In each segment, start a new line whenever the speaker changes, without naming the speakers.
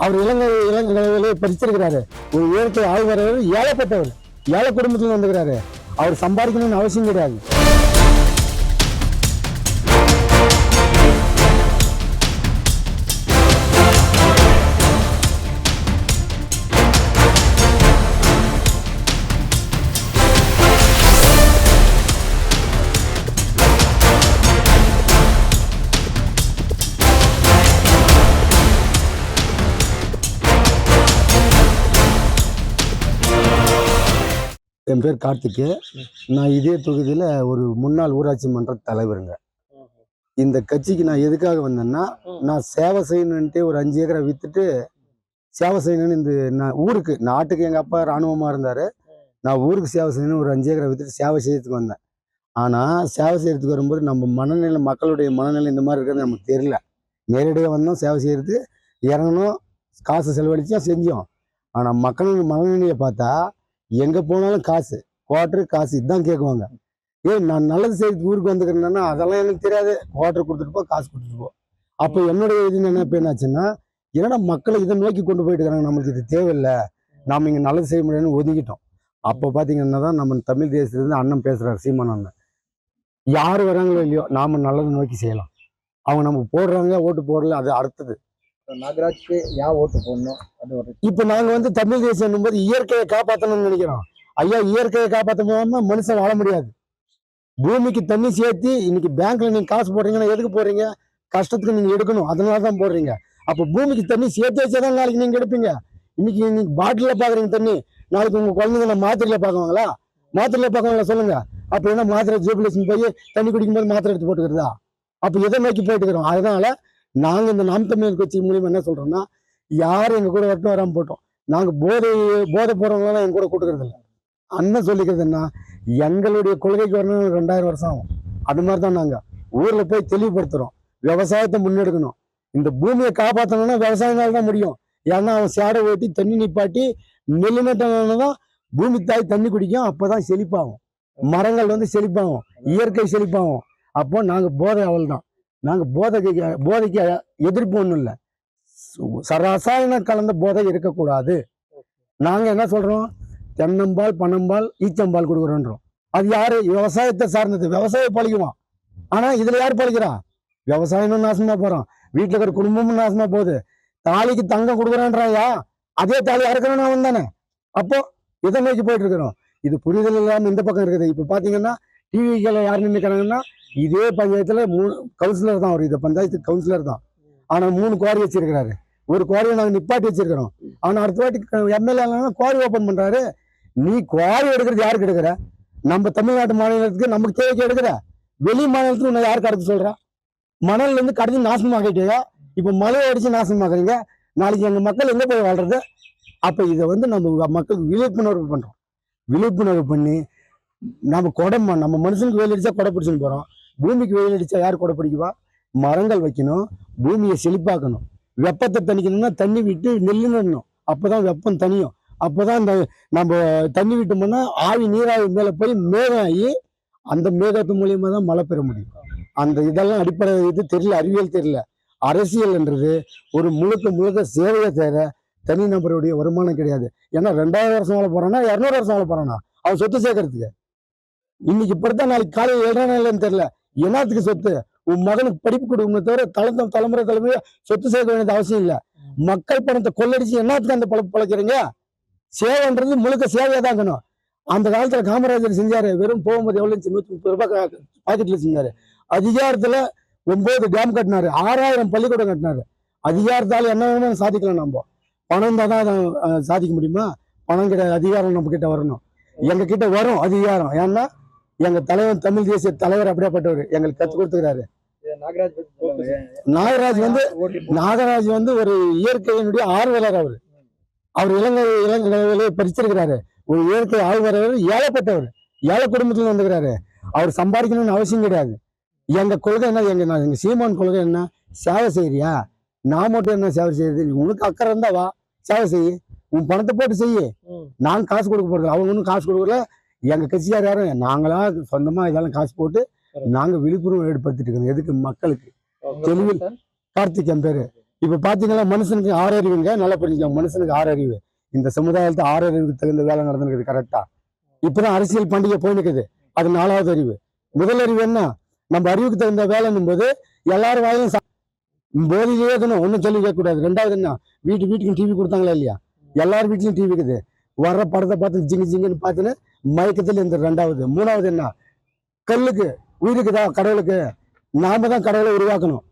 அவர் இளங்கலையிலே படிச்சிருக்கிறாரு. ஒரு இயற்கை ஆய்வரவர், ஏழைப்பட்டவர், ஏழை குடும்பத்துல வந்துக்கிறாரு. அவர் சம்பாதிக்கணும்னு அவசியம் கிடையாது. என் பேர் கார்த்திக்கு. நான் இதே தொகுதியில் ஒரு முன்னாள் ஊராட்சி மன்ற தலைவருங்க. இந்த கட்சிக்கு நான் எதுக்காக வந்தேன்னா, நான் சேவை செய்யணுன்ட்டு ஒரு 5 ஏக்கரை விற்றுட்டு சேவை செய்யணும்னு இந்த நான் ஊருக்கு, நாட்டுக்கு எங்கள் அப்பா இராணுவமாக இருந்தார். நான் ஊருக்கு சேவை செய்யணும்னு ஒரு 5 ஏக்கரை விற்றுட்டு சேவை செய்யறதுக்கு வந்தேன். ஆனால் சேவை செய்யறதுக்கு வரும்போது நம்ம மனநிலை, மக்களுடைய மனநிலை இந்த மாதிரி இருக்கிறது நமக்கு தெரியல. நேரடியாக வந்தோம், சேவை செய்கிறது, இறங்கணும், காசு செலவழிச்சோம், செஞ்சோம். ஆனால் மக்களோட மனநிலையை பார்த்தா எங்கே போனாலும் காசு, குவார்ட்ரு காசு இதுதான் கேட்குவாங்க. நான் நல்லது செய்யறதுக்கு ஊருக்கு வந்துக்கிறேன்னா அதெல்லாம் எனக்கு தெரியாது. குவார்ட்ரு கொடுத்துட்டு போ, காசு கொடுத்துட்டு போ. அப்போ என்னுடைய இது என்ன இப்போ என்னாச்சுன்னா, என்னடா மக்களை இதை நோக்கி கொண்டு போயிட்டு இருக்கிறாங்க, நம்மளுக்கு இது தேவையில்லை, நாம் இங்கே நல்லது செய்ய முடியாதுன்னு ஒதுக்கிட்டோம். அப்போ பார்த்தீங்கன்னா தான் நம்ம தமிழ் தேசத்துலேருந்து அண்ணன் பேசுகிறார், சீமான் அண்ணன். யார் வராங்களோ இல்லையோ நாம் நல்லதை நோக்கி செய்யலாம். அவங்க நம்ம போடுறாங்க, ஓட்டு போடல, அது அடுத்தது.
நாகராஜ்க்கு ஏன் ஓட்டு போடணும்? அது ஒரு
இப்போ நாங்கள் வந்து தமிழ் தேசம் போது இயற்கையை காப்பாற்றணும்னு நினைக்கிறோம். ஐயா, இயற்கையை காப்பாற்ற முடியாம மனுஷன் வாழ முடியாது. பூமிக்கு தண்ணி சேர்த்து இன்னைக்கு பேங்க்ல நீங்க காசு போடுறீங்கன்னா எதுக்கு போடுறீங்க? கஷ்டத்துக்கு நீங்க எடுக்கணும், அதனால தான் போடுறீங்க. அப்போ பூமிக்கு தண்ணி சேர்த்து வச்சாதான் நாளைக்கு நீங்க எடுப்பீங்க. இன்னைக்கு நீங்க பாட்டில பாக்குறீங்க தண்ணி, நாளைக்கு உங்க குழந்தைங்க மாத்திரையில பார்க்குவாங்களா? மாத்திரையில பார்க்குவாங்களா சொல்லுங்க? அப்போ என்ன மாத்திரை ஜூபிலேஷன் போய் தண்ணி குடிக்கும்போது மாத்திரை எடுத்து போட்டுக்கிறதா? அப்போ எதை நோக்கி போயிட்டு இருக்கிறோம்? அதனால நாங்கள் இந்த நாம் தமிழர் கட்சி மூலியமா என்ன சொல்றோம்னா, யாரும் எங்க கூட வரட்டும் வராமல் போட்டோம், நாங்கள் போதை போறவங்களாம் எங்க கூட கூட்டுக்கிறது இல்லை. அண்ணன் சொல்லிக்கிறது என்ன, எங்களுடைய கொள்கைக்கு வரணும் 2000 வருஷம் ஆகும். அது மாதிரி தான் நாங்கள் ஊர்ல போய் தெளிவுபடுத்துறோம். விவசாயத்தை முன்னெடுக்கணும். இந்த பூமியை காப்பாற்றணும்னா விவசாயத்தால் தான் முடியும். ஏன்னா அவன் சேடை ஓட்டி தண்ணி நிப்பாட்டி நெல் நட்டதான் பூமி தாய் தண்ணி குடிக்கும். அப்பதான் செழிப்பாகும், மரங்கள் வந்து செழிப்பாகும், இயற்கை செழிப்பாகும். அப்போ நாங்கள் போதை அவள் தான். நாங்கள் போதைக்கு எதிர்ப்பு ஒன்றும் இல்லை. ரசாயன கலந்த போதை இருக்கக்கூடாது. நாங்கள் என்ன சொல்றோம், தென்னம்பால், பனம்பால், ஈச்சம்பால் கொடுக்குறோன்றோம். அது யாரு? விவசாயத்தை சார்ந்தது. விவசாயம் பழிக்குவான். ஆனா இதுல யார் பழிக்கிறா? விவசாயமும் நாசமா போறான், வீட்டுல இருக்கிற குடும்பமும் நாசமா போகுது. தாலிக்கு தங்கம் கொடுக்குறான்றாயா, அதே தாலி அறுக்கிறோம் அவன் தானே. அப்போ இதை நோக்கி போயிட்டு இருக்கிறோம். இது புரிதல் இல்லாம இந்த பக்கம் இருக்குது. இப்ப பாத்தீங்கன்னா டிவிகளை யார் நின்றுக்கிறாங்கன்னா, இதே பஞ்சாயத்துல 3 கவுன்சிலர் தான். அவர் இந்த பஞ்சாயத்து கவுன்சிலர் தான். ஆனா 3 குவாரி வச்சிருக்கிறாரு. ஒரு குவாரியை நாங்கள் நிப்பாட்டி வச்சிருக்கிறோம். ஆனா அடுத்த வாட்டி எம்எல்ஏ குவாரி ஓபன் பண்றாரு. நீ குவாரி எடுக்கிறது யாருக்கு எடுக்கிற? நம்ம தமிழ்நாட்டு மாநிலத்துக்கு நமக்கு தேவைக்கு எடுக்கிற? வெளி மாநிலத்துக்கு உன்னை யாருக்கு அடுத்து சொல்ற? மணல்ல இருந்து கடத்தி நாசமாக்கிட்டீங்க. இப்ப மழையை அடிச்சு நாசமாக்குறீங்க. நாளைக்கு எங்க மக்கள் எங்க போய் வாழ்றது? அப்ப இதை வந்து நம்ம மக்களுக்கு விழிப்புணர்வு பண்றோம். விழிப்புணர்வு பண்ணி நம்ம நம்ம மனுஷனுக்கு வெயில் அடிச்சா கொடை பிடிச்சுன்னு போறோம். பூமிக்கு வெயில் அடிச்சா யார் கொடை பிடிக்குவா? மரங்கள் வைக்கணும், பூமியை செழிப்பாக்கணும். வெப்பத்தை தணிக்கணும்னா தண்ணி விட்டு நெல்லு நடணும். அப்பதான் வெப்பம் தனியும். அப்பதான் இந்த நம்ம தண்ணி விட்டோம்னா ஆவி நீராவி மேல போய் மேகம் ஆகி அந்த மேகத்து மூலியமா தான் மழை பெற முடியும். அந்த இதெல்லாம் அடிப்படை இது தெரியல, அறிவியல் தெரியல. அரசியல்ன்றது ஒரு முழுக்க சேவையை தேவை, தனி நபருடைய வருமானம் கிடையாது. ஏன்னா 2000 வருஷம் வாழ போறானா, 200 வருஷம் வாழ போறானா அவன் சொத்து சேர்க்கறதுக்கு? இன்னைக்கு இப்படித்தான், நாளைக்கு காலையில் எழுறானு தெரியல. என்னத்துக்கு சொத்து? உன் மகனுக்கு படிப்பு கொடுக்கணும் தவிர தலைமுறை சொத்து சேர்க்க வேண்டியது அவசியம் இல்லை. மக்கள் பணத்தை கொள்ளடிச்சு என்னத்துக்கு அந்த பழக்கிறீங்க? சேவைன்றது முழுக்க சேவையா தான் இருக்கணும். அந்த காலத்துல காமராஜர் செஞ்சாரு. வெறும் போகும்போது எவ்வளவு 130 ரூபாய் பாக்கெட்ல செஞ்சாரு. அதிகாரத்துல 9 டேம் கட்டினாரு, 6000 பள்ளிக்கூடம் கட்டினாரு. அதிகாரத்தால என்ன வேணும்னு சாதிக்கலாம். நம்ம பணம் தான் சாதிக்க முடியுமா? பணம் கிடையாது, அதிகாரம் நம்ம கிட்ட வரணும். எங்க கிட்ட வரும் அதிகாரம். ஏன்னா எங்க தலைவர், தமிழ் தேசிய தலைவர் அப்படியேப்பட்டவர், எங்களுக்கு கற்றுக் கொடுத்துக்கிறாரு. நாகராஜ் வந்து ஒரு இயற்கையினுடைய ஆர்வலர். அவர் இளங்கலையிலே படிச்சிருக்கிறாரு. ஒரு இயற்கை ஆய்வரவர், ஏழைப்பட்டவர், ஏழை குடும்பத்துல வந்துக்கிறாரு. அவர் சம்பாதிக்கணும்னு அவசியம் கிடையாது. எங்க கொள்கை என்ன? எங்க சீமான் கொள்கை என்ன? சேவை செய்யறியா? நான் மட்டும் என்ன சேவை செய்யுது? உனக்கு அக்கறை இருந்தா வா, சேவை செய்ய. உன் பணத்தை போட்டு செய்ய. நான் காசு கொடுக்க போறது, அவங்க ஒன்றும் காசு கொடுக்கல. எங்க கட்சியார் யாரும், நாங்களா சொந்தமா இதெல்லாம் காசு போட்டு நாங்க விழிப்புணர்வு ஏற்படுத்திட்டு இருக்கோம். எதுக்கு? மக்களுக்கு தெளிவில். கார்த்திக் என் பேரு. இப்ப பாத்தீங்கன்னா மனுஷனுக்கு 6 அறிவுங்க, நல்லா புரிஞ்சுக்கோங்க. மனுஷனுக்கு 6 அறிவு. இந்த சமுதாயத்துல 6 அறிவுக்கு தகுந்த வேலை நடந்துருக்குது கரெக்டா. இப்பதான் அரசியல் பண்டிகை போயினுக்குது. அது 4வது அறிவு. முதல் அறிவு என்ன? நம்ம அறிவுக்கு தகுந்த வேலைன்னும் போது எல்லாரும் வாயிலும் போதிலேயே இருக்கணும், ஒன்றும் சொல்லி கேட்கக்கூடாது. 2வது என்ன? வீட்டுக்கு டிவி கொடுத்தாங்களா இல்லையா? எல்லார் வீட்லயும் டிவி இருக்குது. வர்ற படத்தை பார்த்து ஜிங்குன்னு பார்த்துன்னு மயக்கத்தில் இந்த 2வது. 3வது என்ன? கல்லுக்கு உயிருக்குதா? கடவுளுக்கு நாம தான் கடவுளை உருவாக்கணும்.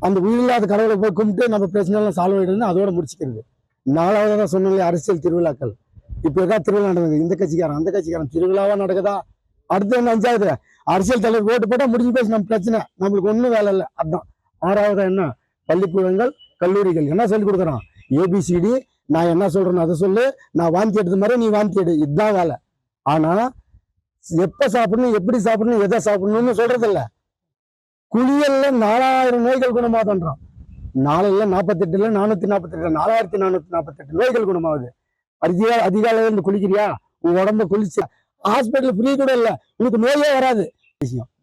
அந்த உயிரில்லாத கடவுளை போய் கும்பிட்டு நம்ம பிரச்சனை எல்லாம் சால்வ் ஆயிடுன்னு அதோட முடிச்சுக்கிறது. 4வது தான் சொன்னாலே அரசியல் திருவிழாக்கள். இப்ப ஏதாவது திருவிழா நடக்குது, இந்த கட்சிக்காரன் அந்த கட்சிக்காரன் திருவிழாவா நடக்குதா? அடுத்து என்ன? 5வது அரசியல் தலைவர் ஓட்டு போட்டா முடிஞ்சு போச்சு நம்ம பிரச்சனை, நம்மளுக்கு ஒன்றும் வேலை இல்லை. அதுதான் 6வது. என்ன? பள்ளிக்கூடங்கள் கல்லூரிகள் என்ன சொல்லி கொடுக்குறான்? ABCD. நான் என்ன சொல்றேன்னு அதை சொல்லு, நான் வாந்தி எடுத்த மாதிரி நீ வாந்தி எடு, இதுதான் வேலை. ஆனா எப்ப சாப்பிடணும், எப்படி சாப்பிடணும், எதை சாப்பிடணும்னு சொல்றது இல்ல. குளியல்ல 4000 நோய்கள் குணமாகன்றான். 4 48 448 4448 நோய்கள் குணமாகுது. அதிகாலையில இருந்து குளிக்கிறியா? உன் உடம்ப குளிச்சு ஹாஸ்பிட்டல் ஃப்ரீ கூட இல்ல, உனக்கு நோயே வராது விஷயம்.